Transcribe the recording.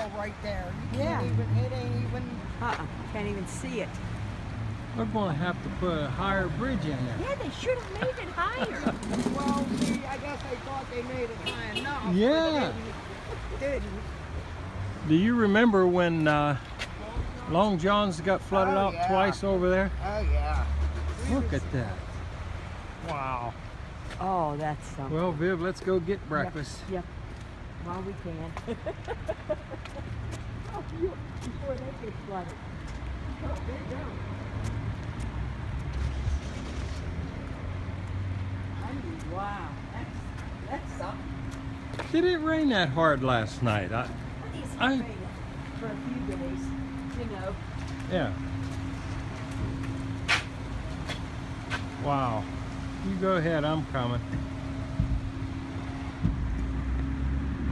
wall right there. You Yeah. can't even, it ain't even. Can't even see it. We're going to have to put a higher bridge in there. Yeah, they should have made it higher. Well, see, I guess they thought they made it high enough. Yeah. But they didn't. Do you remember when Long John's got flooded Oh, out yeah. twice over there? Oh, yeah. Look at that. Wow. Oh, that's something. Well, Viv, let's go get breakfast. Yep. While we can. Oh, before they get flooded. Oh, there you go. Wow, that's something. Did it rain that hard last night? At least it rained for a few days, you know. Yeah. Wow. You go ahead, I'm coming.